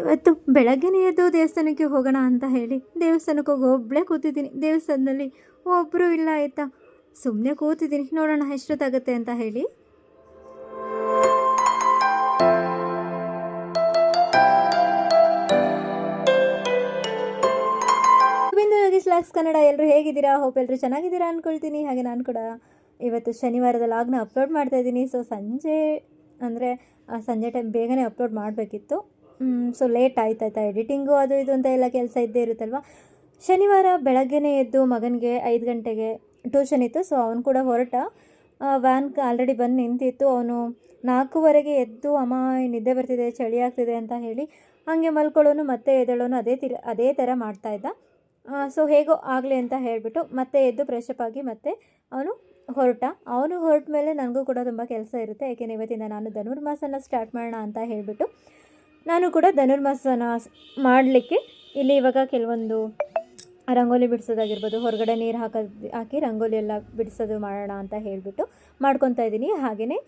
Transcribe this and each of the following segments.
ಇವತ್ತು ಬೆಳಗ್ಗೆನೇ ಎದ್ದು ದೇವಸ್ಥಾನಕ್ಕೆ ಹೋಗೋಣ ಅಂತ ಹೇಳಿ ದೇವಸ್ಥಾನಕ್ಕೆ ಹೋಗಿ ಒಬ್ಬಳೇ ಕೂತಿದ್ದೀನಿ. ದೇವಸ್ಥಾನದಲ್ಲಿ ಒಬ್ಬರು ಇಲ್ಲ ಆಯಿತಾ. ಸುಮ್ಮನೆ ಕೂತಿದ್ದೀನಿ, ನೋಡೋಣ ಎಷ್ಟೊತ್ತಾಗುತ್ತೆ ಅಂತ ಹೇಳಿ. ಯೋಗೀಶ್ ಕನ್ನಡ ಎಲ್ಲರೂ ಹೇಗಿದ್ದೀರಾ? ಹೋಪ್ ಎಲ್ಲರೂ ಚೆನ್ನಾಗಿದ್ದೀರಾ ಅಂದ್ಕೊಳ್ತೀನಿ. ಹಾಗೆ ನಾನು ಕೂಡ ಇವತ್ತು ಶನಿವಾರದ ಲಾಗ್ನ ಅಪ್ಲೋಡ್ ಮಾಡ್ತಾಯಿದ್ದೀನಿ. ಸೊ ಸಂಜೆ ಟೈಮ್ ಬೇಗನೆ ಅಪ್ಲೋಡ್ ಮಾಡಬೇಕಿತ್ತು. ಸೊ ಲೇಟ್ ಆಯ್ತಾಯ್ತಾ ಎಡಿಟಿಂಗು ಅದು ಇದು ಅಂತ ಎಲ್ಲ ಕೆಲಸ ಇದ್ದೇ ಇರುತ್ತಲ್ವ. ಶನಿವಾರ ಬೆಳಗ್ಗೆನೇ ಎದ್ದು ಮಗನಿಗೆ 5 ಗಂಟೆಗೆ ಟ್ಯೂಷನ್ ಇತ್ತು. ಸೊ ಅವನು ಕೂಡ ಹೊರಟ. ವ್ಯಾನ್ ಆಲ್ರೆಡಿ ಬಂದು ನಿಂತಿತ್ತು. ಅವನು 4:15ಗೆ ಎದ್ದು ಅಮ್ಮ ನಿದ್ದೆ ಬರ್ತಿದೆ, ಚಳಿ ಆಗ್ತಿದೆ ಅಂತ ಹೇಳಿ ಹಾಗೆ ಮಲ್ಕೊಳ್ಳೋನು ಮತ್ತೆ ಎದ್ದೇಳೋನು ಅದೇ ಥರ ಮಾಡ್ತಾಯಿದ್ದ. ಸೊ ಹೇಗೋ ಆಗಲಿ ಅಂತ ಹೇಳಿಬಿಟ್ಟು ಮತ್ತೆ ಎದ್ದು ಫ್ರೆಶಪ್ ಆಗಿ ಮತ್ತೆ ಅವನು ಹೊರಟ ಮೇಲೆ ನನಗೂ ಕೂಡ ತುಂಬ ಕೆಲಸ ಇರುತ್ತೆ. ಏಕೆಂದರೆ ಇವತ್ತಿಂದ ನಾನು ಧನುರ್ಮಾಸನ ಸ್ಟಾರ್ಟ್ ಮಾಡೋಣ ಅಂತ ಹೇಳಿಬಿಟ್ಟು ನಾನು ಕೂಡ ಧನುರ್ಮಾಸನ ಮಾಡಲಿಕ್ಕೆ ಇಲ್ಲಿ ಇವಾಗ ಕೆಲವೊಂದು ರಂಗೋಲಿ ಬಿಡಿಸೋದಾಗಿರ್ಬೋದು, ಹೊರಗಡೆ ನೀರು ಹಾಕಿ ರಂಗೋಲಿ ಎಲ್ಲ ಬಿಡಿಸೋದು ಮಾಡೋಣ ಅಂತ ಹೇಳಿಬಿಟ್ಟು ಮಾಡ್ಕೊತಾ ಇದ್ದೀನಿ. ಹಾಗೆಯೇ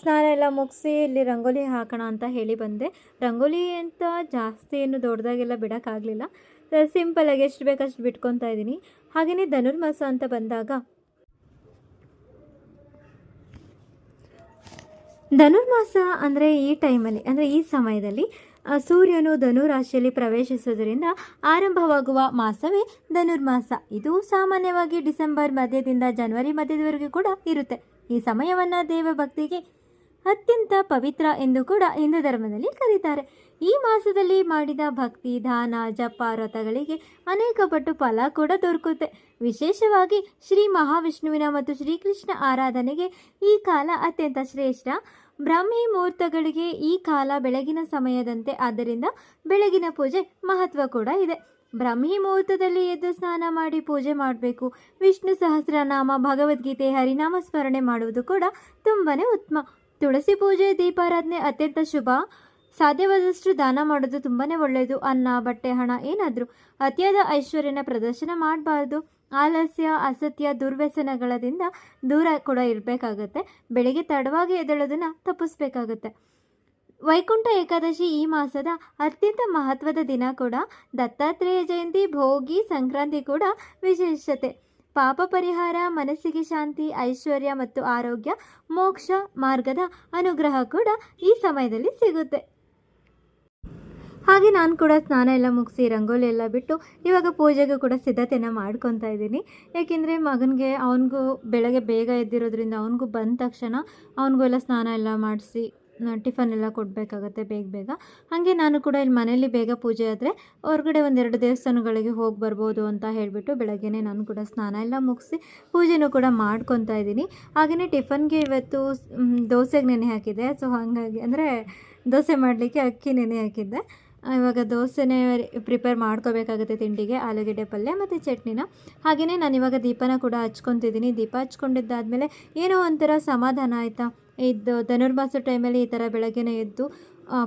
ಸ್ನಾನ ಎಲ್ಲ ಮುಗಿಸಿ ಇಲ್ಲಿ ರಂಗೋಲಿ ಹಾಕೋಣ ಅಂತ ಹೇಳಿ ಬಂದೆ. ರಂಗೋಲಿ ಅಂತ ಜಾಸ್ತಿ ಏನು ದೊಡ್ಡದಾಗೆಲ್ಲ ಬಿಡೋಕ್ಕಾಗಲಿಲ್ಲ. ಸಿಂಪಲಾಗಿ ಎಷ್ಟು ಬೇಕಷ್ಟು ಬಿಟ್ಕೊತಾ ಇದ್ದೀನಿ. ಹಾಗೆಯೇ ಧನುರ್ಮಾಸ ಅಂತ ಬಂದಾಗ ಧನುರ್ಮಾಸ ಅಂದರೆ ಈ ಟೈಮಲ್ಲಿ ಅಂದರೆ ಈ ಸಮಯದಲ್ಲಿ ಸೂರ್ಯನು ಧನುರಾಶಿಯಲ್ಲಿ ಪ್ರವೇಶಿಸುವುದರಿಂದ ಆರಂಭವಾಗುವ ಮಾಸವೇ ಧನುರ್ಮಾಸ. ಇದು ಸಾಮಾನ್ಯವಾಗಿ ಡಿಸೆಂಬರ್ ಮಧ್ಯದಿಂದ ಜನವರಿ ಮಧ್ಯದವರೆಗೂ ಕೂಡ ಇರುತ್ತೆ. ಈ ಸಮಯವನ್ನು ದೇವಭಕ್ತಿಗೆ ಅತ್ಯಂತ ಪವಿತ್ರ ಎಂದು ಕೂಡ ಹಿಂದೂ ಧರ್ಮದಲ್ಲಿ ಕರೀತಾರೆ. ಈ ಮಾಸದಲ್ಲಿ ಮಾಡಿದ ಭಕ್ತಿ, ದಾನ, ಜಪ, ವ್ರತಗಳಿಗೆ ಅನೇಕ ಪಟ್ಟು ಫಲ ಕೂಡ ದೊರಕುತ್ತೆ. ವಿಶೇಷವಾಗಿ ಶ್ರೀ ಮಹಾವಿಷ್ಣುವಿನ ಮತ್ತು ಶ್ರೀಕೃಷ್ಣ ಆರಾಧನೆಗೆ ಈ ಕಾಲ ಅತ್ಯಂತ ಶ್ರೇಷ್ಠ. ಬ್ರಾಹ್ಮಿ ಮುಹೂರ್ತಗಳಿಗೆ ಈ ಕಾಲ ಬೆಳಗಿನ ಸಮಯದಂತೆ, ಆದ್ದರಿಂದ ಬೆಳಗಿನ ಪೂಜೆ ಮಹತ್ವ ಕೂಡ ಇದೆ. ಬ್ರಾಹ್ಮಿ ಮುಹೂರ್ತದಲ್ಲಿ ಎದ್ದು ಸ್ನಾನ ಮಾಡಿ ಪೂಜೆ ಮಾಡಬೇಕು. ವಿಷ್ಣು ಸಹಸ್ರನಾಮ, ಭಗವದ್ಗೀತೆ, ಹರಿನಾಮ ಸ್ಮರಣೆ ಮಾಡುವುದು ಕೂಡ ತುಂಬಾ ಉತ್ತಮ. ತುಳಸಿ ಪೂಜೆ, ದೀಪಾರಾಧನೆ ಅತ್ಯಂತ ಶುಭ. ಸಾಧ್ಯವಾದಷ್ಟು ದಾನ ಮಾಡೋದು ತುಂಬಾ ಒಳ್ಳೆಯದು. ಅನ್ನ, ಬಟ್ಟೆ, ಹಣ ಏನಾದರೂ ಅತಿಯಾದ ಐಶ್ವರ್ಯನ ಪ್ರದರ್ಶನ ಮಾಡಬಾರ್ದು. ಆಲಸ್ಯ, ಅಸತ್ಯ, ದುರ್ವ್ಯಸನಗಳಿಂದ ದೂರ ಕೂಡ ಇರಬೇಕಾಗುತ್ತೆ. ಬೆಳಿಗ್ಗೆ ತಡವಾಗಿ ಎದ್ದೇಳೋದನ್ನು ತಪ್ಪಿಸ್ಬೇಕಾಗುತ್ತೆ. ವೈಕುಂಠ ಏಕಾದಶಿ ಈ ಮಾಸದ ಅತ್ಯಂತ ಮಹತ್ವದ ದಿನ ಕೂಡ. ದತ್ತಾತ್ರೇಯ ಜಯಂತಿ, ಭೋಗಿ, ಸಂಕ್ರಾಂತಿ ಕೂಡ ವಿಶೇಷತೆ. ಪಾಪ ಪರಿಹಾರ, ಮನಸ್ಸಿಗೆ ಶಾಂತಿ, ಐಶ್ವರ್ಯ ಮತ್ತು ಆರೋಗ್ಯ, ಮೋಕ್ಷ ಮಾರ್ಗದ ಅನುಗ್ರಹ ಕೂಡ ಈ ಸಮಯದಲ್ಲಿ ಸಿಗುತ್ತೆ. ಹಾಗೆ ನಾನು ಕೂಡ ಸ್ನಾನ ಎಲ್ಲ ಮುಗಿಸಿ ರಂಗೋಲಿ ಎಲ್ಲ ಬಿಟ್ಟು ಇವಾಗ ಪೂಜೆಗೂ ಕೂಡ ಸಿದ್ಧತೆಯನ್ನು ಮಾಡ್ಕೊತಾ ಇದ್ದೀನಿ. ಏಕೆಂದರೆ ಮಗನಿಗೆ ಅವನಿಗೂ ಬೆಳಗ್ಗೆ ಬೇಗ ಎದ್ದಿರೋದ್ರಿಂದ ಅವನಿಗೂ ಬಂದ ತಕ್ಷಣ ಅವನಿಗೂ ಎಲ್ಲ ಸ್ನಾನ ಎಲ್ಲ ಮಾಡಿಸಿ ಟಿಫನ್ ಎಲ್ಲ ಕೊಡಬೇಕಾಗತ್ತೆ ಬೇಗ. ಹಾಗೆ ನಾನು ಕೂಡ ಇಲ್ಲಿ ಮನೆಯಲ್ಲಿ ಬೇಗ ಪೂಜೆ ಆದರೆ ಹೊರಗಡೆ 1-2 ದೇವಸ್ಥಾನಗಳಿಗೆ ಹೋಗಿ ಬರ್ಬೋದು ಅಂತ ಹೇಳಿಬಿಟ್ಟು ಬೆಳಗ್ಗೆನೇ ನಾನು ಕೂಡ ಸ್ನಾನ ಎಲ್ಲ ಮುಗಿಸಿ ಪೂಜೆನೂ ಕೂಡ ಮಾಡ್ಕೊತಾ ಇದ್ದೀನಿ. ಹಾಗೆಯೇ ಟಿಫನ್ಗೆ ಇವತ್ತು ದೋಸೆಗೆ ನೆನೆ ಹಾಕಿದ್ದೆ. ಸೊ ಹಾಗಾಗಿ ಅಂದರೆ ದೋಸೆ ಮಾಡಲಿಕ್ಕೆ ಅಕ್ಕಿ ನೆನೆ ಹಾಕಿದ್ದೆ. ಇವಾಗ ದೋಸೆನೇ ಪ್ರಿಪೇರ್ ಮಾಡ್ಕೋಬೇಕಾಗುತ್ತೆ ತಿಂಡಿಗೆ. ಆಲೂಗೆಡ್ಡೆ ಪಲ್ಯ ಮತ್ತು ಚಟ್ನಿನ. ಹಾಗೆಯೇ ನಾನು ಇವಾಗ ದೀಪನ ಕೂಡ ಹಚ್ಕೊತಿದ್ದೀನಿ. ದೀಪ ಹಚ್ಕೊಂಡಿದ್ದಾದಮೇಲೆ ಏನೋ ಒಂಥರ ಸಮಾಧಾನ ಆಯಿತಾ. ಇದು ಧನುರ್ಮಾಸ ಟೈಮಲ್ಲಿ ಈ ಥರ ಬೆಳಗ್ಗೆನೇ ಎದ್ದು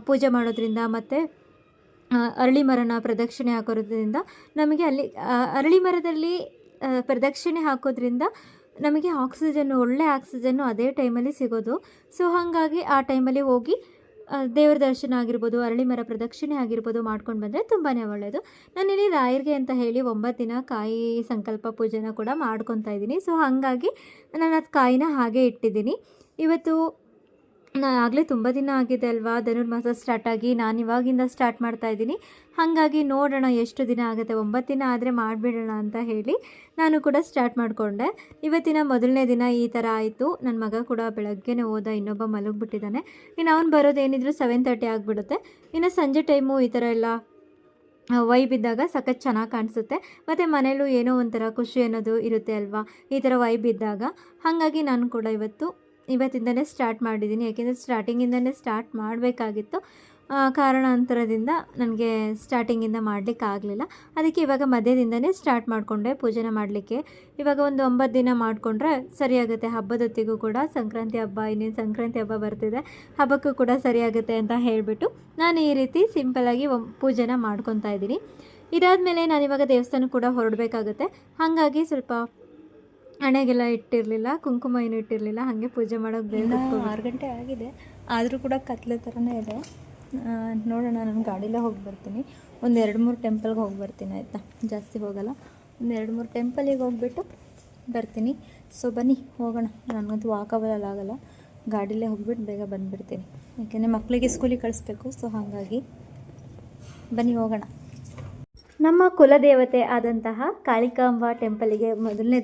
ಪೂಜೆ ಮಾಡೋದ್ರಿಂದ ಮತ್ತು ಅರಳಿ ಮರನ ಪ್ರದಕ್ಷಿಣೆ ಹಾಕೋದ್ರಿಂದ ನಮಗೆ ಅಲ್ಲಿ ಅರಳಿ ಮರದಲ್ಲಿ ಪ್ರದಕ್ಷಿಣೆ ಹಾಕೋದ್ರಿಂದ ನಮಗೆ ಒಳ್ಳೆ ಆಕ್ಸಿಜನ್ನು ಅದೇ ಟೈಮಲ್ಲಿ ಸಿಗೋದು. ಸೊ ಹಾಗಾಗಿ ಆ ಟೈಮಲ್ಲಿ ಹೋಗಿ ದೇವರ ದರ್ಶನ ಆಗಿರ್ಬೋದು, ಅರಳಿ ಮರ ಪ್ರದಕ್ಷಿಣೆ ಆಗಿರ್ಬೋದು ಮಾಡ್ಕೊಂಡು ಬಂದರೆ ತುಂಬಾ ಒಳ್ಳೆಯದು. ನಾನಿಲ್ಲಿ ರಾಯರಿಗೆ ಅಂತ ಹೇಳಿ 9 ದಿನ ಕಾಯಿ ಸಂಕಲ್ಪ ಪೂಜೆನ ಕೂಡ ಮಾಡ್ಕೊತಾ ಇದ್ದೀನಿ. ಸೊ ಹಾಗಾಗಿ ನಾನು ಅದು ಕಾಯಿನ ಹಾಗೆ ಇಟ್ಟಿದ್ದೀನಿ. ಇವತ್ತು ಆಗಲೇ ತುಂಬ ದಿನ ಆಗಿದೆ ಅಲ್ವಾ ಧನುರ್ಮಾಸ ಸ್ಟಾರ್ಟ್ ಆಗಿ. ನಾನು ಇವಾಗಿಂದ ಸ್ಟಾರ್ಟ್ ಮಾಡ್ತಾಯಿದ್ದೀನಿ. ಹಾಗಾಗಿ ನೋಡೋಣ ಎಷ್ಟು ದಿನ ಆಗುತ್ತೆ. 9 ದಿನ ಆದರೆ ಮಾಡಿಬಿಡೋಣ ಅಂತ ಹೇಳಿ ನಾನು ಕೂಡ ಸ್ಟಾರ್ಟ್ ಮಾಡಿಕೊಂಡೆ. ಇವತ್ತಿನ ಮೊದಲನೇ ದಿನ ಈ ಥರ ಆಯಿತು. ನನ್ನ ಮಗ ಕೂಡ ಬೆಳಗ್ಗೆನೇ ಹೋದ, ಇನ್ನೊಬ್ಬ ಮಲಗಿಬಿಟ್ಟಿದ್ದಾನೆ. ಇನ್ನು ಅವ್ನು ಬರೋದೇನಿದ್ರು 7:30 ಆಗಿಬಿಡುತ್ತೆ. ಇನ್ನು ಸಂಜೆ ಟೈಮು ಈ ಥರ ಎಲ್ಲ ವೈಬಿದ್ದಾಗ ಸಖತ್ ಚೆನ್ನಾಗಿ ಕಾಣಿಸುತ್ತೆ. ಮತ್ತು ಮನೇಲೂ ಏನೋ ಒಂಥರ ಖುಷಿ ಅನ್ನೋದು ಇರುತ್ತೆ ಅಲ್ವಾ ಈ ಥರ ವೈಬಿದ್ದಾಗ. ಹಾಗಾಗಿ ನಾನು ಕೂಡ ಇವತ್ತಿಂದನೇ ಸ್ಟಾರ್ಟ್ ಮಾಡಿದ್ದೀನಿ. ಏಕೆಂದರೆ ಸ್ಟಾರ್ಟಿಂಗಿಂದನೇ ಸ್ಟಾರ್ಟ್ ಮಾಡಬೇಕಾಗಿತ್ತು. ಕಾರಣಾಂತರದಿಂದ ನನಗೆ ಸ್ಟಾರ್ಟಿಂಗಿಂದ ಮಾಡಲಿಕ್ಕಾಗಲಿಲ್ಲ. ಅದಕ್ಕೆ ಇವಾಗ ಮಧ್ಯದಿಂದನೇ ಸ್ಟಾರ್ಟ್ ಮಾಡಿಕೊಂಡೆ ಪೂಜೆನ ಮಾಡಲಿಕ್ಕೆ. ಇವಾಗ ಒಂದು 9 ದಿನ ಮಾಡಿಕೊಂಡ್ರೆ ಸರಿಯಾಗುತ್ತೆ. ಹಬ್ಬದೊತ್ತಿಗೂ ಕೂಡ ಸಂಕ್ರಾಂತಿ ಹಬ್ಬ, ಇನ್ನೇನು ಸಂಕ್ರಾಂತಿ ಹಬ್ಬ ಬರ್ತಿದೆ, ಹಬ್ಬಕ್ಕೂ ಕೂಡ ಸರಿಯಾಗುತ್ತೆ ಅಂತ ಹೇಳಿಬಿಟ್ಟು ನಾನು ಈ ರೀತಿ ಸಿಂಪಲ್ಲಾಗಿ ಪೂಜೆನ ಮಾಡ್ಕೊತಾ ಇದ್ದೀನಿ. ಇದಾದಮೇಲೆ ನಾನಿವಾಗ ದೇವಸ್ಥಾನಕ್ಕೆ ಕೂಡ ಹೊರಡಬೇಕಾಗುತ್ತೆ. ಹಾಗಾಗಿ ಸ್ವಲ್ಪ ಹಣೆಗೆಲ್ಲ ಇಟ್ಟಿರಲಿಲ್ಲ, ಕುಂಕುಮ ಏನು ಇಟ್ಟಿರಲಿಲ್ಲ. ಹಾಗೆ ಪೂಜೆ ಮಾಡೋಕ್ಕೆ ಬೇಗ 6 ಗಂಟೆ ಆಗಿದೆ. ಆದರೂ ಕೂಡ ಕತ್ಲೆ ಥರನೇ ಇದೆ. ನೋಡೋಣ, ನಾನು ಗಾಡೀಲೇ ಹೋಗಿ ಬರ್ತೀನಿ. ಒಂದು 2-3 ಟೆಂಪಲ್ಗೆ ಹೋಗಿ ಬರ್ತೀನಿ ಆಯಿತಾ, ಜಾಸ್ತಿ ಹೋಗಲ್ಲ. ಒಂದು 2-3 ಟೆಂಪಲಿಗೆ ಹೋಗ್ಬಿಟ್ಟು ಬರ್ತೀನಿ. ಸೊ ಬನ್ನಿ ಹೋಗೋಣ. ನನಗಂತೂ ವಾಕಬಲ್ ಆಗಲ್ಲ, ಗಾಡೀಲೇ ಹೋಗ್ಬಿಟ್ಟು ಬೇಗ ಬಂದುಬಿಡ್ತೀನಿ. ಯಾಕೆಂದರೆ ಮಕ್ಕಳಿಗೆ ಸ್ಕೂಲಿಗೆ ಕಳಿಸ್ಬೇಕು. ಸೊ ಹಾಗಾಗಿ ಬನ್ನಿ ಹೋಗೋಣ. ನಮ್ಮ ಕುಲದೇವತೆ ಆದಂತಹ ಕಾಳಿಕಾಂಬಾ ಟೆಂಪಲಿಗೆ ಮೊದಲನೇ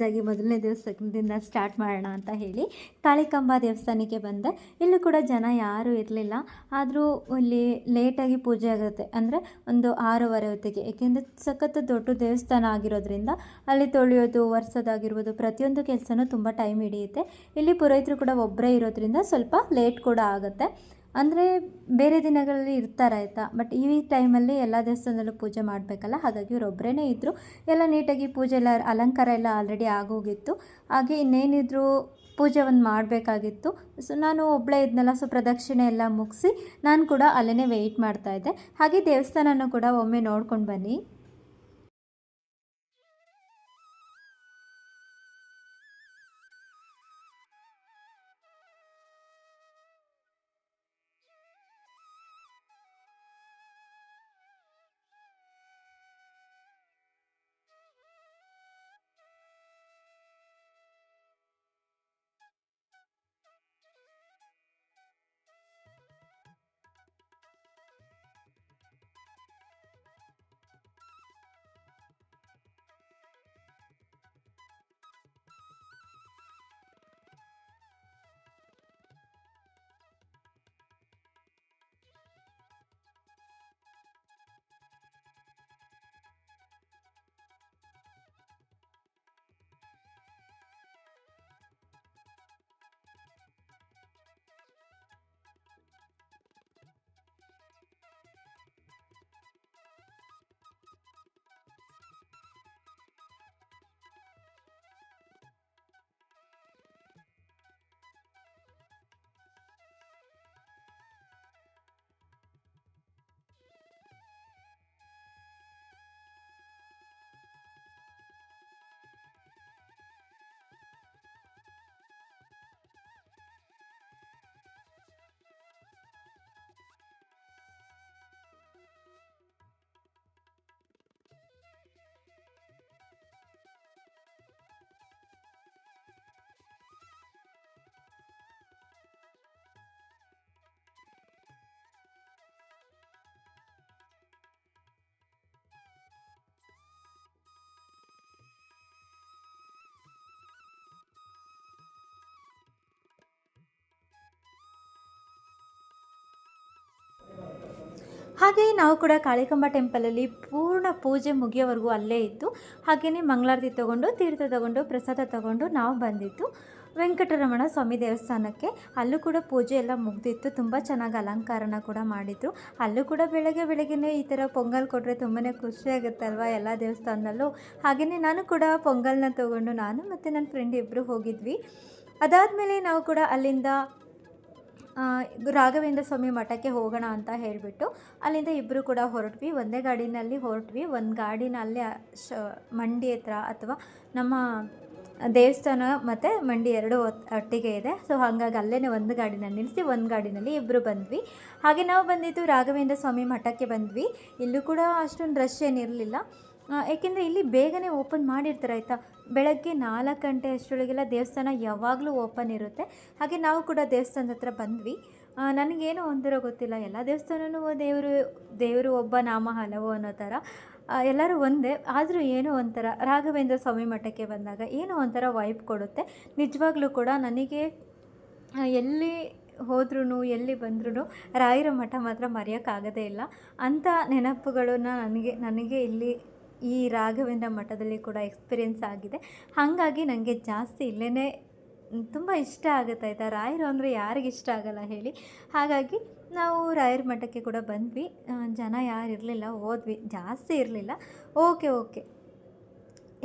ದೇವಸ್ಥಾನದಿಂದ ಸ್ಟಾರ್ಟ್ ಮಾಡೋಣ ಅಂತ ಹೇಳಿ ಕಾಳಿಕಾಂಬಾ ದೇವಸ್ಥಾನಕ್ಕೆ ಬಂದೆ. ಇಲ್ಲೂ ಕೂಡ ಜನ ಯಾರೂ ಇರಲಿಲ್ಲ. ಆದರೂ ಇಲ್ಲಿ ಲೇಟಾಗಿ ಪೂಜೆ ಆಗುತ್ತೆ, ಅಂದರೆ ಒಂದು 6:30 ಹೊತ್ತಿಗೆ. ಏಕೆಂದರೆ ಸಖತ್ತು ದೊಡ್ಡ ದೇವಸ್ಥಾನ ಆಗಿರೋದ್ರಿಂದ ಅಲ್ಲಿ ತೊಳೆಯೋದು, ಒರೆಸೋದಾಗಿರ್ಬೋದು, ಪ್ರತಿಯೊಂದು ಕೆಲಸನೂ ತುಂಬ ಟೈಮ್ ಹಿಡಿಯುತ್ತೆ. ಇಲ್ಲಿ ಪುರೋಹಿತರು ಕೂಡ ಒಬ್ಬರೇ ಇರೋದ್ರಿಂದ ಸ್ವಲ್ಪ ಲೇಟ್ ಕೂಡ ಆಗುತ್ತೆ. ಅಂದರೆ ಬೇರೆ ದಿನಗಳಲ್ಲಿ ಇರ್ತಾರೆ ಆಯಿತಾ, ಬಟ್ ಈ ಟೈಮಲ್ಲಿ ಎಲ್ಲ ದೇವಸ್ಥಾನದಲ್ಲೂ ಪೂಜೆ ಮಾಡಬೇಕಲ್ಲ, ಹಾಗಾಗಿ ಇವರೊಬ್ಬರೇ ಇದ್ದರು. ಎಲ್ಲ ನೀಟಾಗಿ ಪೂಜೆ ಎಲ್ಲ ಅಲಂಕಾರ ಎಲ್ಲ ಆಲ್ರೆಡಿ ಆಗೋಗಿತ್ತು. ಹಾಗೆ ಇನ್ನೇನಿದ್ರು ಪೂಜೆ ಒಂದು ಮಾಡಬೇಕಾಗಿತ್ತು. ಸೊ ನಾನು ಒಬ್ಬಳೇ ಇದ್ನಲ್ಲ, ಸೊ ಪ್ರದಕ್ಷಿಣೆ ಎಲ್ಲ ಮುಗಿಸಿ ನಾನು ಕೂಡ ಅಲ್ಲೇ ವೆಯ್ಟ್ ಮಾಡ್ತಾಯಿದ್ದೆ. ಹಾಗೆ ದೇವಸ್ಥಾನನೂ ಕೂಡ ಒಮ್ಮೆ ನೋಡ್ಕೊಂಡು ಬನ್ನಿ. ಹಾಗೆಯೇ ನಾವು ಕೂಡ ಕಾಳಿಕಾಂಬಾ ಟೆಂಪಲಲ್ಲಿ ಪೂರ್ಣ ಪೂಜೆ ಮುಗಿಯೋವರೆಗೂ ಅಲ್ಲೇ ಇದ್ದು, ಹಾಗೆಯೇ ಮಂಗಳಾರತಿ ತೊಗೊಂಡು, ತೀರ್ಥ ತೊಗೊಂಡು, ಪ್ರಸಾದ ತೊಗೊಂಡು ನಾವು ಬಂದಿದ್ದು ವೆಂಕಟರಮಣ ಸ್ವಾಮಿ ದೇವಸ್ಥಾನಕ್ಕೆ. ಅಲ್ಲೂ ಕೂಡ ಪೂಜೆ ಎಲ್ಲ ಮುಗಿದಿತ್ತು. ತುಂಬ ಚೆನ್ನಾಗಿ ಅಲಂಕಾರನ ಕೂಡ ಮಾಡಿದರು. ಅಲ್ಲೂ ಕೂಡ ಬೆಳಗ್ಗೆನೇ ಈ ಥರ ಪೊಂಗಲ್ ಕೊಟ್ಟರೆ ತುಂಬಾ ಖುಷಿಯಾಗುತ್ತಲ್ವ ಎಲ್ಲ ದೇವಸ್ಥಾನದಲ್ಲೂ. ಹಾಗೆಯೇ ನಾನು ಕೂಡ ಪೊಂಗಲ್ನ ತೊಗೊಂಡು ನಾನು ಮತ್ತು ನನ್ನ ಫ್ರೆಂಡ್ ಇಬ್ಬರು ಹೋಗಿದ್ವಿ. ಅದಾದಮೇಲೆ ನಾವು ಕೂಡ ಅಲ್ಲಿಂದ ರಾಘವೇಂದ್ರ ಸ್ವಾಮಿ ಮಠಕ್ಕೆ ಹೋಗೋಣ ಅಂತ ಹೇಳಿಬಿಟ್ಟು ಅಲ್ಲಿಂದ ಇಬ್ಬರು ಕೂಡ ಹೊರಟ್ವಿ. ಒಂದೇ ಗಾಡಿನಲ್ಲಿ ಹೊರಟ್ವಿ. ಒಂದು ಗಾಡಿನ ಅಲ್ಲೇ ಮಂಡಿ ಹತ್ರ ಅಥವಾ ನಮ್ಮ ದೇವಸ್ಥಾನ ಮತ್ತು ಮಂಡಿ ಎರಡು ಒಟ್ಟಿಗೆ ಇದೆ. ಸೊ ಹಾಗಾಗಿ ಅಲ್ಲೇ ಒಂದು ಗಾಡಿನ ನಿಲ್ಲಿಸಿ ಒಂದು ಗಾಡಿನಲ್ಲಿ ಇಬ್ಬರು ಬಂದ್ವಿ. ಹಾಗೆ ನಾವು ಬಂದಿದ್ದು ರಾಘವೇಂದ್ರ ಸ್ವಾಮಿ ಮಠಕ್ಕೆ ಬಂದ್ವಿ. ಇಲ್ಲೂ ಕೂಡ ಅಷ್ಟೊಂದು ರಶ್ ಏನಿರಲಿಲ್ಲ, ಏಕೆಂದರೆ ಇಲ್ಲಿ ಬೇಗನೆ ಓಪನ್ ಮಾಡಿರ್ತಾರೆ ಆಯಿತಾ. ಬೆಳಗ್ಗೆ 4 ಗಂಟೆ ಅಷ್ಟರೊಳಗೆಲ್ಲ ದೇವಸ್ಥಾನ ಯಾವಾಗಲೂ ಓಪನ್ ಇರುತ್ತೆ. ಹಾಗೆ ನಾವು ಕೂಡ ದೇವಸ್ಥಾನದ ಹತ್ರ ಬಂದ್ವಿ. ನನಗೇನೋ ಒಂಥರ ಗೊತ್ತಿಲ್ಲ, ಎಲ್ಲ ದೇವಸ್ಥಾನವೂ ದೇವರು ಒಬ್ಬ ನಾಮ ಹಲವು ಅನ್ನೋ ಥರ ಎಲ್ಲರೂ ಒಂದೇ. ಆದರೂ ಏನೋ ಒಂಥರ ರಾಘವೇಂದ್ರ ಸ್ವಾಮಿ ಮಠಕ್ಕೆ ಬಂದಾಗ ಏನೋ ಒಂಥರ ವೈಬ್ ಕೊಡುತ್ತೆ ನಿಜವಾಗ್ಲೂ ಕೂಡ. ನನಗೆ ಎಲ್ಲಿ ಹೋದ್ರೂ ಎಲ್ಲಿ ಬಂದ್ರೂ ರಾಯರ ಮಠ ಮಾತ್ರ ಮರೆಯೋಕ್ಕಾಗೋದೇ ಇಲ್ಲ. ಅಂಥ ನೆನಪುಗಳನ್ನ ನನಗೆ ಇಲ್ಲಿ ಈ ರಾಘವೇಂದ್ರ ಮಠದಲ್ಲಿ ಕೂಡ ಎಕ್ಸ್ಪೀರಿಯೆನ್ಸ್ ಆಗಿದೆ. ಹಾಗಾಗಿ ನನಗೆ ಜಾಸ್ತಿ ಇಲ್ಲೇ ತುಂಬ ಇಷ್ಟ ಆಗುತ್ತೆ ಆಯಿತಾ. ರಾಯರು ಅಂದರೆ ಯಾರಿಗೆ ಇಷ್ಟ ಆಗಲ್ಲ ಹೇಳಿ. ಹಾಗಾಗಿ ನಾವು ರಾಯರ ಮಠಕ್ಕೆ ಕೂಡ ಬಂದ್ವಿ. ಜನ ಯಾರು ಇರಲಿಲ್ಲ, ಹೋದ್ವಿ, ಜಾಸ್ತಿ ಇರಲಿಲ್ಲ. ಓಕೆ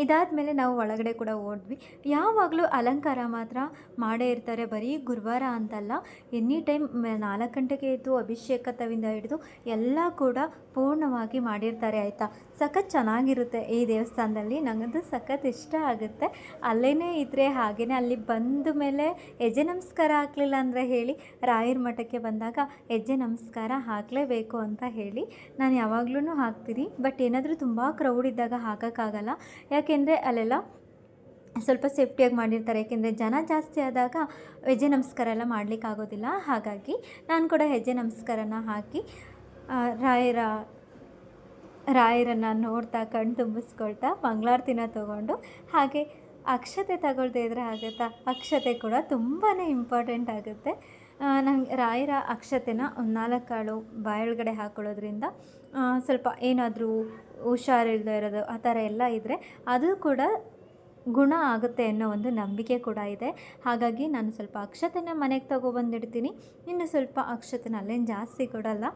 ಇದಾದಮೇಲೆ ನಾವು ಒಳಗಡೆ ಕೂಡ ಹೋದ್ವಿ. ಯಾವಾಗಲೂ ಅಲಂಕಾರ ಮಾತ್ರ ಮಾಡೇ ಇರ್ತಾರೆ. ಬರೀ ಗುರುವಾರ ಅಂತಲ್ಲ, ಎನಿ ಟೈಮ್ 4 ಗಂಟೆಗೆ ಎದ್ದು ಅಭಿಷೇಕ ತವಿಂದ ಹಿಡಿದು ಎಲ್ಲ ಕೂಡ ಪೂರ್ಣವಾಗಿ ಮಾಡಿರ್ತಾರೆ ಆಯಿತಾ. ಸಖತ್ ಚೆನ್ನಾಗಿರುತ್ತೆ ಈ ದೇವಸ್ಥಾನದಲ್ಲಿ, ನನಗಂತೂ ಸಖತ್ ಇಷ್ಟ ಆಗುತ್ತೆ. ಅಲ್ಲೇ ಇದ್ದರೆ ಹಾಗೆಯೇ ಅಲ್ಲಿ ಬಂದ ಮೇಲೆ ಹೆಜ್ಜೆ ನಮಸ್ಕಾರ ಹಾಕಲಿಲ್ಲ ಅಂದರೆ ಹೇಳಿ, ರಾಯರ ಮಠಕ್ಕೆ ಬಂದಾಗ ಹೆಜ್ಜೆ ನಮಸ್ಕಾರ ಹಾಕಲೇಬೇಕು ಅಂತ ಹೇಳಿ ನಾನು ಯಾವಾಗ್ಲೂ ಹಾಕ್ತೀನಿ. ಬಟ್ ಏನಾದರೂ ತುಂಬ ಕ್ರೌಡ್ ಇದ್ದಾಗ ಹಾಕೋಕ್ಕಾಗಲ್ಲ. ಯಾಕೆಂದರೆ ಅಲ್ಲೆಲ್ಲ ಸ್ವಲ್ಪ ಸೇಫ್ಟಿಯಾಗಿ ಮಾಡಿರ್ತಾರೆ. ಏಕೆಂದರೆ ಜನ ಜಾಸ್ತಿ ಆದಾಗ ಹೆಜ್ಜೆ ನಮಸ್ಕಾರ ಎಲ್ಲ ಮಾಡಲಿಕ್ಕಾಗೋದಿಲ್ಲ. ಹಾಗಾಗಿ ನಾನು ಕೂಡ ಹೆಜ್ಜೆ ನಮಸ್ಕಾರನ ಹಾಕಿ ರಾಯರನ್ನು ನೋಡ್ತಾ ಕಣ್ಣು ತುಂಬಿಸ್ಕೊಳ್ತಾ ಮಂಗಳಾರತಿನ ತೊಗೊಂಡು, ಹಾಗೆ ಅಕ್ಷತೆ ತಗೊಳ್ದೇ ಇದ್ದರೆ ಆಗುತ್ತಾ, ಅಕ್ಷತೆ ಕೂಡ ತುಂಬಾ ಇಂಪಾರ್ಟೆಂಟ್ ಆಗುತ್ತೆ. ನಂಗೆ ರಾಯರ ಅಕ್ಷತೆನ ಒಂದು 4 ಕಾಳು ಬಾಯೊಳಗಡೆ ಹಾಕ್ಕೊಳ್ಳೋದ್ರಿಂದ ಸ್ವಲ್ಪ ಏನಾದರೂ ಹುಷಾರಿಲ್ಲದೆ ಇರೋದು ಆ ಥರ ಎಲ್ಲ ಇದ್ದರೆ ಅದು ಕೂಡ ಗುಣ ಆಗುತ್ತೆ ಅನ್ನೋ ಒಂದು ನಂಬಿಕೆ ಕೂಡ ಇದೆ. ಹಾಗಾಗಿ ನಾನು ಸ್ವಲ್ಪ ಅಕ್ಷತೆನ ಮನೆಗೆ ತೊಗೊಬಂದಿಡ್ತೀನಿ. ಇನ್ನು ಸ್ವಲ್ಪ ಅಕ್ಷತೆನ ಅಲ್ಲೇನು ಜಾಸ್ತಿ ಕೊಡಲ್ಲ,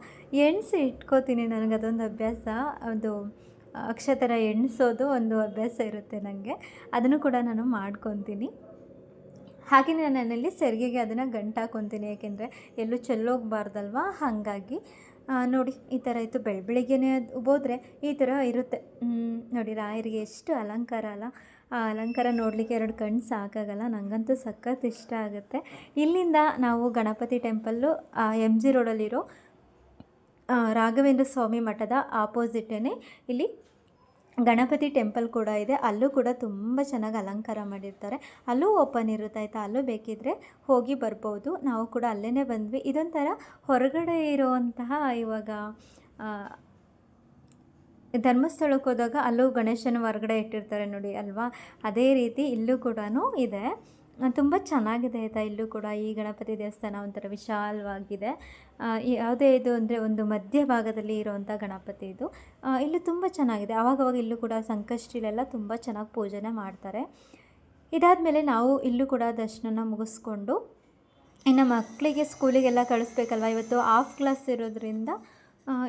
ಎಣಿಸಿ ಇಟ್ಕೋತೀನಿ. ನನಗದೊಂದು ಅಭ್ಯಾಸ, ಅದು ಅಕ್ಷತೆನ ಎಣಿಸೋದು ಒಂದು ಅಭ್ಯಾಸ ಇರುತ್ತೆ ನನಗೆ. ಅದನ್ನು ಕೂಡ ನಾನು ಮಾಡ್ಕೊತೀನಿ. ಹಾಗೆಯೇ ನಾನಲ್ಲಿ ಸೆರಿಗೆಗೆ ಅದನ್ನು ಗಂಟು ಹಾಕ್ಕೊತೀನಿ, ಏಕೆಂದರೆ ಎಲ್ಲೂ ಚೆಲ್ಲೋಗಬಾರ್ದಲ್ವ. ಹಾಗಾಗಿ ನೋಡಿ ಈ ಥರ ಇತ್ತು. ಬೆಳಗ್ಗೆನೇ ಹೋದರೆ ಈ ಥರ ಇರುತ್ತೆ ನೋಡಿ. ರಾಯರಿಗೆ ಎಷ್ಟು ಅಲಂಕಾರ ಅಲ್ಲ, ಆ ಅಲಂಕಾರ ನೋಡಲಿಕ್ಕೆ 2 ಕಣ್ಣು ಸಾಕಾಗಲ್ಲ. ನನಗಂತೂ ಸಖತ್ ಇಷ್ಟ ಆಗುತ್ತೆ. ಇಲ್ಲಿಂದ ನಾವು ಗಣಪತಿ ಟೆಂಪಲ್ಲು MG ರೋಡಲ್ಲಿರೋ ರಾಘವೇಂದ್ರ ಸ್ವಾಮಿ ಮಠದ ಆಪೋಸಿಟೇ ಇಲ್ಲಿ ಗಣಪತಿ ಟೆಂಪಲ್ ಕೂಡ ಇದೆ. ಅಲ್ಲೂ ಕೂಡ ತುಂಬ ಚೆನ್ನಾಗಿ ಅಲಂಕಾರ ಮಾಡಿರ್ತಾರೆ. ಅಲ್ಲೂ ಓಪನ್ ಇರುತ್ತೆ ಆಯಿತಾ, ಅಲ್ಲೂ ಬೇಕಿದ್ದರೆ ಹೋಗಿ ಬರ್ಬೋದು. ನಾವು ಕೂಡ ಅಲ್ಲೇ ಬಂದ್ವಿ. ಇದೊಂಥರ ಹೊರಗಡೆ ಇರುವಂತಹ, ಇವಾಗ ಧರ್ಮಸ್ಥಳಕ್ಕೆ ಹೋದಾಗ ಅಲ್ಲೂ ಗಣೇಶನ ಹೊರಗಡೆ ಇಟ್ಟಿರ್ತಾರೆ ನೋಡಿ ಅಲ್ವಾ, ಅದೇ ರೀತಿ ಇಲ್ಲೂ ಕೂಡ ಇದೆ. ತುಂಬ ಚೆನ್ನಾಗಿದೆ ಆಯಿತಾ. ಇಲ್ಲೂ ಕೂಡ ಈ ಗಣಪತಿ ದೇವಸ್ಥಾನ ಒಂಥರ ವಿಶಾಲವಾಗಿದೆ. ಯಾವುದೇ ಇದು ಅಂದರೆ ಒಂದು ಮಧ್ಯಭಾಗದಲ್ಲಿ ಇರುವಂಥ ಗಣಪತಿ ಇದು. ಇಲ್ಲೂ ತುಂಬ ಚೆನ್ನಾಗಿದೆ. ಆವಾಗವಾಗ ಇಲ್ಲೂ ಕೂಡ ಸಂಕಷ್ಟಿಲೆಲ್ಲ ತುಂಬ ಚೆನ್ನಾಗಿ ಪೂಜೆನ ಮಾಡ್ತಾರೆ. ಇದಾದಮೇಲೆ ನಾವು ಇಲ್ಲೂ ಕೂಡ ದರ್ಶನ ಮುಗಿಸ್ಕೊಂಡು ಇನ್ನು ಮಕ್ಕಳಿಗೆ ಸ್ಕೂಲಿಗೆಲ್ಲ ಕಳಿಸ್ಬೇಕಲ್ವ. ಇವತ್ತು ಆಫ್ ಕ್ಲಾಸ್ ಇರೋದ್ರಿಂದ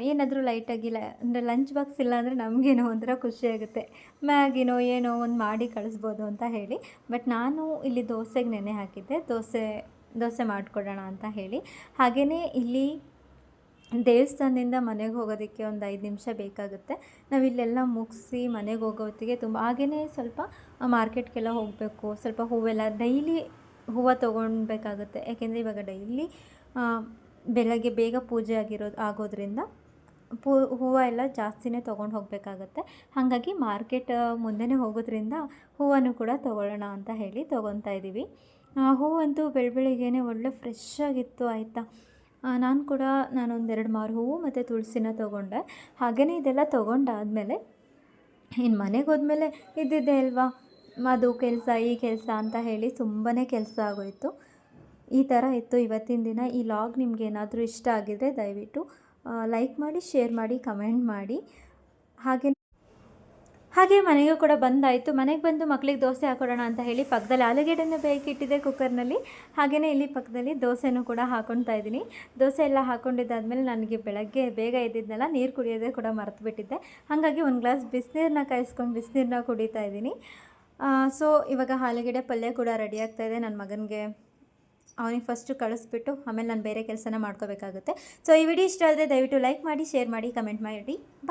ಏನಾದರೂ ಲೈಟಾಗಿ ಅಂದರೆ ಲಂಚ್ ಬಾಕ್ಸ್ ಇಲ್ಲ ಅಂದರೆ ನಮಗೇನೋ ಒಂಥರ ಖುಷಿಯಾಗುತ್ತೆ. ಮ್ಯಾಗಿನೋ ಏನೋ ಒಂದು ಮಾಡಿ ಕಳಿಸ್ಬೋದು ಅಂತ ಹೇಳಿ. ಬಟ್ ನಾನು ಇಲ್ಲಿ ದೋಸೆಗೆ ನೆನೆ ಹಾಕಿದ್ದೆ, ದೋಸೆ ಮಾಡಿಕೊಡೋಣ ಅಂತ ಹೇಳಿ. ಹಾಗೆಯೇ ಇಲ್ಲಿ ದೇವಸ್ಥಾನದಿಂದ ಮನೆಗೆ ಹೋಗೋದಕ್ಕೆ ಒಂದು 5 ನಿಮಿಷ ಬೇಕಾಗುತ್ತೆ. ನಾವಿಲ್ಲೆಲ್ಲ ಮುಗಿಸಿ ಮನೆಗೆ ಹೋಗೋ ಹೊತ್ತಿಗೆ ತುಂಬ. ಹಾಗೆಯೇ ಸ್ವಲ್ಪ ಮಾರ್ಕೆಟ್ಗೆಲ್ಲ ಹೋಗಬೇಕು. ಸ್ವಲ್ಪ ಹೂವೆಲ್ಲ ಡೈಲಿ ಹೂವು ತೊಗೊಳ್ಬೇಕಾಗುತ್ತೆ. ಯಾಕೆಂದರೆ ಇವಾಗ ಡೈಲಿ ಬೆಳಗ್ಗೆ ಬೇಗ ಪೂಜೆ ಆಗೋದ್ರಿಂದ ಹೂವು ಎಲ್ಲ ಜಾಸ್ತಿನೇ ತೊಗೊಂಡು ಹೋಗಬೇಕಾಗತ್ತೆ. ಹಾಗಾಗಿ ಮಾರ್ಕೆಟ್ ಮುಂದೆನೇ ಹೋಗೋದ್ರಿಂದ ಹೂವನ್ನು ಕೂಡ ತೊಗೊಳ್ಳೋಣ ಅಂತ ಹೇಳಿ ತೊಗೊತಾ ಇದ್ದೀವಿ. ಹೂವಂತೂ ಬೆಳಗ್ಗೆನೇ ಒಳ್ಳೆ ಫ್ರೆಶ್ ಆಗಿತ್ತು ಆಯಿತಾ. ನಾನೊಂದು 2 ಮಾರು ಹೂವು ಮತ್ತು ತುಳಸಿನ ತೊಗೊಂಡೆ. ಹಾಗೆಯೇ ಇದೆಲ್ಲ ತೊಗೊಂಡಾದಮೇಲೆ ಇನ್ನು ಮನೆಗೆ ಹೋದ್ಮೇಲೆ ಇದ್ದಿದ್ದೆ ಅಲ್ವಾ, ಅದು ಕೆಲಸ ಈ ಕೆಲಸ ಅಂತ ಹೇಳಿ ತುಂಬಾ ಕೆಲಸ ಆಗೋಯಿತು. ಈ ಥರ ಇತ್ತು ಇವತ್ತಿನ ದಿನ. ಈ ಲಾಗ್ ನಿಮ್ಗೆ ಏನಾದರೂ ಇಷ್ಟ ಆಗಿದರೆ ದಯವಿಟ್ಟು ಲೈಕ್ ಮಾಡಿ, ಶೇರ್ ಮಾಡಿ, ಕಮೆಂಟ್ ಮಾಡಿ. ಹಾಗೆ ಮನೆಗೂ ಕೂಡ ಬಂದಾಯಿತು. ಮನೆಗೆ ಬಂದು ಮಕ್ಕಳಿಗೆ ದೋಸೆ ಹಾಕೊಡೋಣ ಅಂತ ಹೇಳಿ ಪಕ್ಕದಲ್ಲಿ ಆಲೂಗೆಡ್ಡೆನ ಬೇಯಿಸಿಟ್ಟಿದ್ದೆ ಕುಕ್ಕರ್ನಲ್ಲಿ. ಹಾಗೆಯೇ ಇಲ್ಲಿ ಪಕ್ಕದಲ್ಲಿ ದೋಸೆನೂ ಕೂಡ ಹಾಕ್ಕೊಳ್ತಾ ಇದ್ದೀನಿ. ದೋಸೆ ಎಲ್ಲ ಹಾಕ್ಕೊಂಡಿದ್ದಾದಮೇಲೆ ನನಗೆ ಬೆಳಗ್ಗೆ ಬೇಗ ಎದ್ದಿದ್ನಲ್ಲ, ನೀರು ಕುಡಿಯೋದೇ ಕೂಡ ಮರೆತುಬಿಟ್ಟಿದ್ದೆ. ಹಾಗಾಗಿ ಒಂದು ಗ್ಲಾಸ್ ಬಿಸಿನೀರನ್ನ ಕಾಯಿಸ್ಕೊಂಡು ಬಿಸಿನೀರನ್ನ ಕುಡಿತಾ ಇದ್ದೀನಿ. ಸೊ ಇವಾಗ ಆಲೂಗೆಡ್ಡೆ ಪಲ್ಯ ಕೂಡ ರೆಡಿ ಆಗ್ತಾಯಿದೆ. ನನ್ನ ಮಗನಿಗೆ ಅವನಿಗೆ ಫಸ್ಟು ಕಳಿಸ್ಬಿಟ್ಟು ಆಮೇಲೆ ನಾನು ಬೇರೆ ಕೆಲಸನ ಮಾಡ್ಕೋಬೇಕಾಗುತ್ತೆ. ಸೊ ಈ ವಿಡಿಯೋ ಇಷ್ಟ ಆದರೆ ದಯವಿಟ್ಟು ಲೈಕ್ ಮಾಡಿ, ಶೇರ್ ಮಾಡಿ, ಕಮೆಂಟ್ ಮಾಡಿ. ಬಾಯ್.